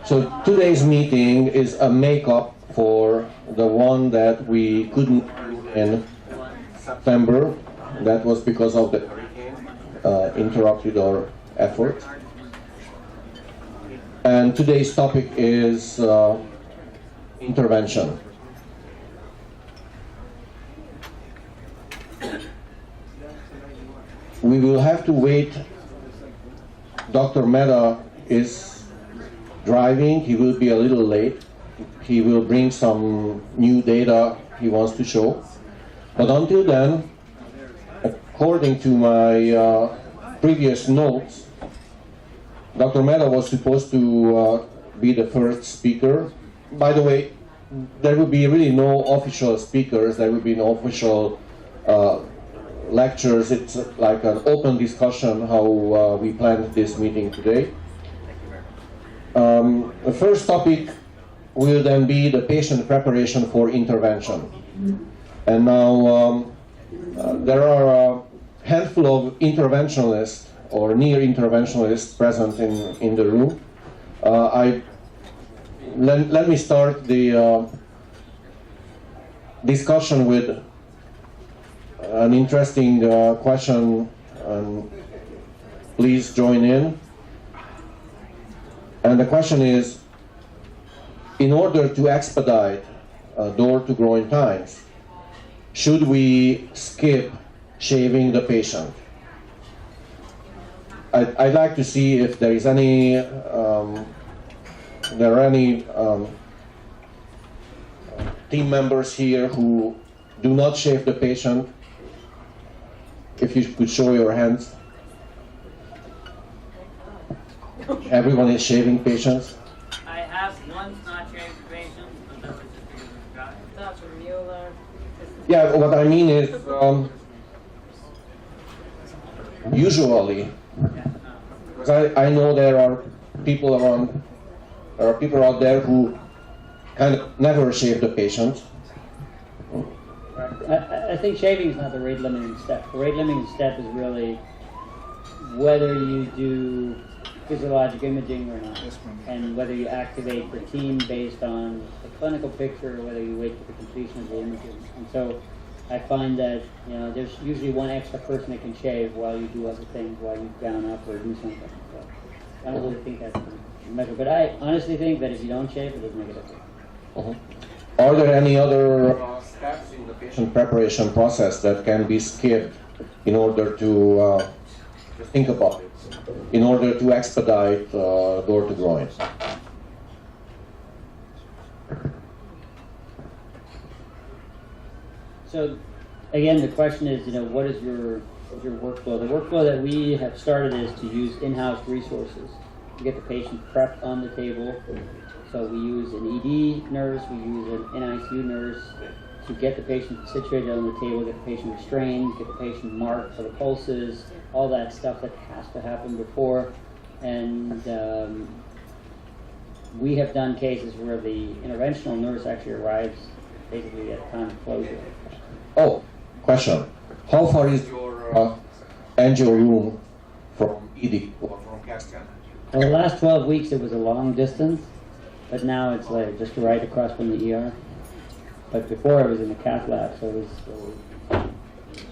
So today's meeting is a makeup for the one that we couldn't do in September. That was because of the hurricane interrupted our effort. And today's topic is intervention. We will have to wait. Dr. Mehta is driving. He will be a little late. He will bring some new data he wants to show. But until then, according to my previous notes, Dr. Mehta was supposed to be the first speaker. By the way, there will be really no official speakers. There will be no official lectures. It's like an open discussion how we planned this meeting today. The first topic will then be the patient preparation for intervention. And now there are a handful of interventionalists or near interventionalists present in the room. Let me start the discussion with an interesting question, and please join in. And the question is, in order to expedite door-to-groin times, should we skip shaving the patient? I'd like to see if there is any, team members here who do not shave the patient. If you could show your hands. Everyone is shaving patients. I have one not shaved patient, but that was just because of guy. Dr. Mueller. Yeah, what I mean is, usually, because I know there are people out there who kind of never shave the patient. I think shaving is not the rate limiting step. The rate limiting step is really whether you do physiologic imaging or not, and whether you activate the team based on the clinical picture or whether you wait for the completion of the imaging. And so I find that there's usually one extra person that can shave while you do other things, while you gown up or do something. So I don't really think that's a measure. But I honestly think that if you don't shave, it doesn't make a difference. Are there any other steps in the patient preparation process that can be skipped in order to think about it, in order to expedite door-to-groin? So again, the question is, what is your workflow? The workflow that we have started is to use in-house resources to get the patient prepped on the table. So we use an ED nurse, we use an NICU nurse to get the patient situated on the table, get the patient restrained, get the patient marked for the pulses, all that stuff that has to happen before. And we have done cases where the interventional nurse actually arrives basically at time of closure. Oh, question. How far is your angio room from ED or from CAT scan? Well, the last 12 weeks it was a long distance, but now it's like just right across from the ER. But before I was in the cath lab, so it was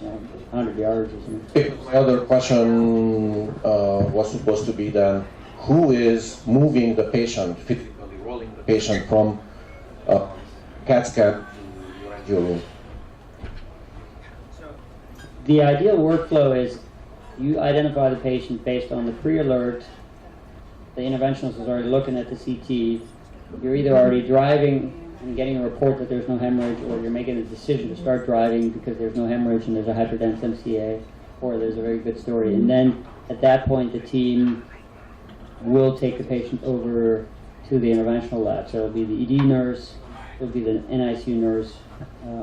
100 yards or something. My other question was supposed to be then, who is moving the patient, physically rolling the patient from CAT scan to your room? The ideal workflow is you identify the patient based on the pre-alert. The interventionist is already looking at the CT. You're either already driving and getting a report that there's no hemorrhage, or you're making a decision to start driving because there's no hemorrhage and there's a hyperdense MCA, or there's a very good story. And then at that point, the team will take the patient over to the interventional lab. So it'll be the ED nurse, it'll be the NICU nurse.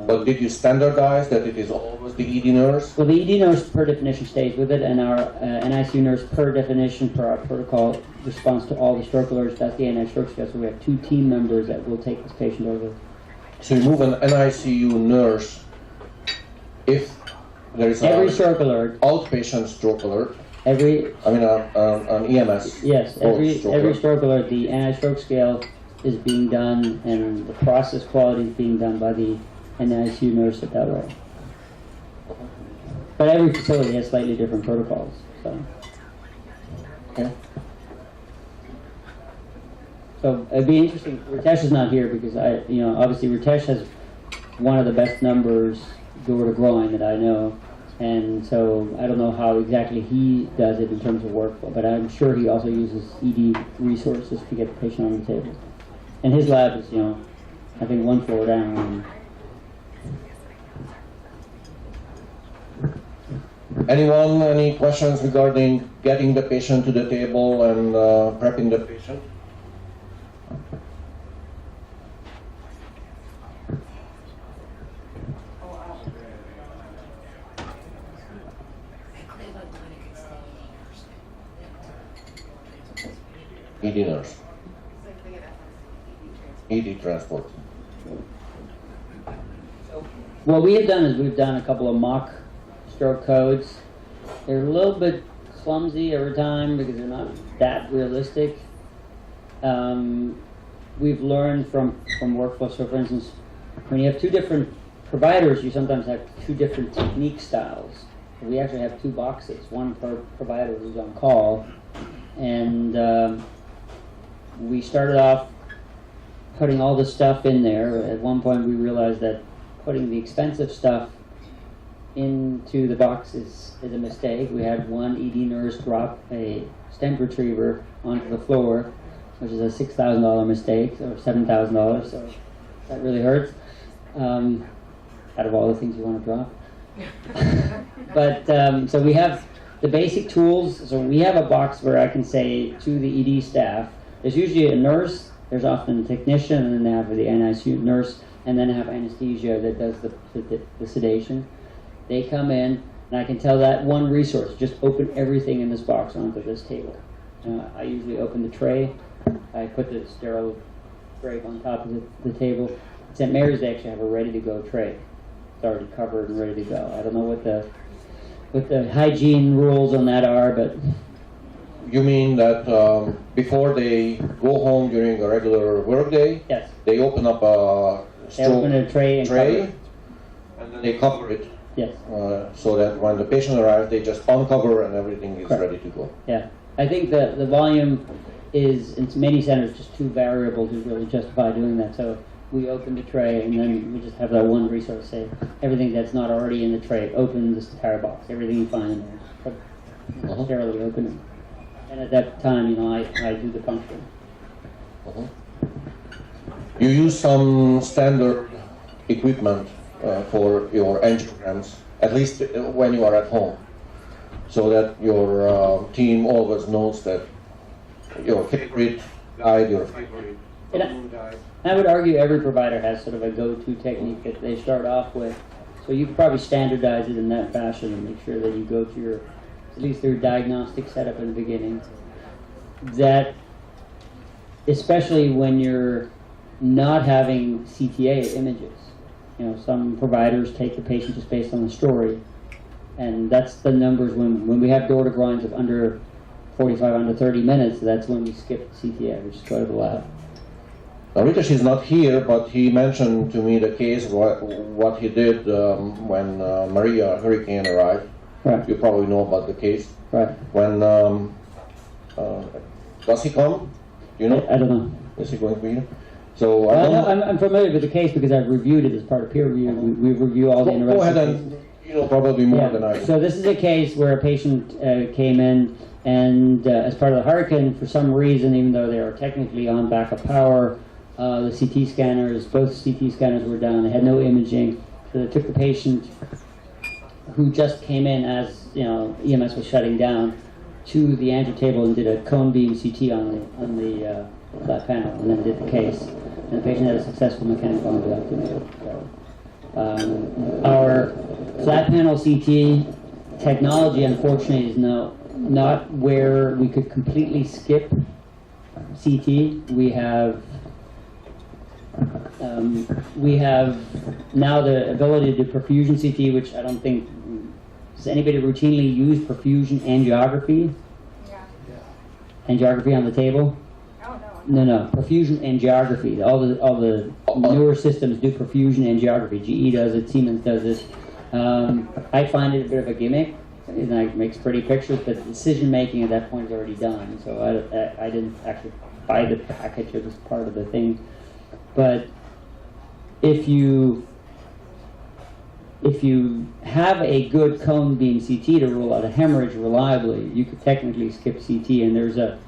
But did you standardize that it is always the ED nurse? Well, the ED nurse per definition stays with it, and our NICU nurse per definition, per our protocol, responds to all the stroke alerts. That's the anti-stroke scale. So we have 2 team members that will take this patient over. So you move an NICU nurse if there is every stroke alert, outpatient stroke alert. Every I mean, an EMS. Yes, Oh, every stroke. stroke alert, the anti-stroke scale is being done, and the process quality is being done by the NICU nurse at that way. But every facility has slightly different protocols. So, Okay. so it'd be interesting. Ritesh is not here because obviously Ritesh has one of the best numbers door to groin that I know. And so I don't know how exactly he does it in terms of workflow, but I'm sure he also uses ED resources to get the patient on the table. And his lab is, I think 1 floor down. Anyone, any questions regarding getting the patient to the table and prepping the patient? ED nurse. ED transport. What we have done is we've done a couple of mock stroke codes. They're a little bit clumsy every time because they're not that realistic. We've learned from workflow. So for instance, when you have two different providers, you sometimes have two different technique styles. We actually have two boxes, one per provider who's on call. And we started off putting all the stuff in there. At one point we realized that putting the expensive stuff into the box is a mistake. We had one ED nurse drop a stent retriever onto the floor, which is a $6,000 mistake, or $7,000, so that really hurts, out of all the things you want to drop. But, so we have the basic tools. So we have a box where I can say to the ED staff, there's usually a nurse, there's often a technician, and then they have the NICU nurse, and then I have anesthesia that does the sedation. They come in, and I can tell that one resource, just open everything in this box onto this table. I usually open the tray. I put the sterile drape on top of the table. At St. Mary's, they actually have a ready-to-go tray. It's already covered and ready to go. I don't know what the hygiene rules on that are, but... You mean that before they go home during a regular workday, Yes. they open up a They open a tray and cover it. and then they cover it, Yes. so that when the patient arrives, they just uncover and everything is Correct. ready to go. Yeah. I think the volume is, in many centers, just too variable to really justify doing that. So we open the tray, and then we just have that one resource say, everything that's not already in the tray, open this entire box. Everything you find in there, sterilely open it. And at that time, I do the function. You use some standard equipment for your angiograms, at least when you are at home, so that your team always knows that your favorite guide, your favorite guide. I would argue every provider has sort of a go-to technique that they start off with. So you could probably standardize it in that fashion and make sure that you go to your, at least their diagnostic setup in the beginning. That, especially when you're not having CTA images. Some providers take the patient just based on the story. And that's the numbers when we have door to groins of under 45, under 30 minutes, that's when we skip CTA, we just go to the lab. Now, Ritesh is not here, but he mentioned to me the case, what he did when Maria Hurricane arrived. Right. You probably know about the case. Right. When, does he come? Do you know? I don't know. Is he going to be here? So, I don't know. I'm familiar with the case because I've reviewed it as part of peer review. We review all the interventions. Go ahead and, probably more than I do. So this is a case where a patient came in and as part of the hurricane, for some reason, even though they were technically on backup power, the CT scanners, both CT scanners were down. They had no imaging. So they took the patient who just came in as EMS was shutting down to the angio table and did a cone beam CT on the flat panel, and then did the case. And the patient had a successful mechanical embolectomy. So, our flat panel CT technology, unfortunately, is not where we could completely skip CT. We have now the ability to do perfusion CT, which I don't think Does anybody routinely use perfusion angiography? Yeah. Angiography on the table? Oh, no. No. Perfusion angiography. All the newer systems do perfusion angiography. GE does it. Siemens does it. I find it a bit of a gimmick. It makes pretty pictures, but decision making at that point is already done. So I didn't actually buy the package. It was part of the thing. But if you have a good cone beam CT to rule out a hemorrhage reliably, you could technically skip CT. And there's a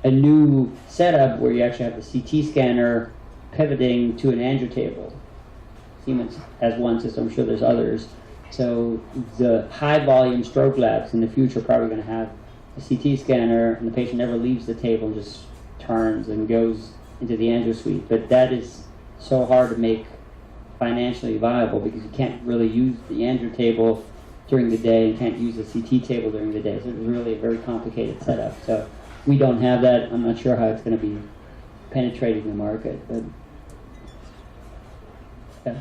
new setup where you actually have the CT scanner pivoting to an angio table. Siemens has one system. I'm sure there's others. So the high volume stroke labs in the future are probably going to have a CT scanner, and the patient never leaves the table and just turns and goes into the angio suite. But that is so hard to make financially viable because you can't really use the angio table during the day and can't use the CT table during the day. So it's really a very complicated setup. So we don't have that. I'm not sure how it's going to be penetrating the market. But yeah.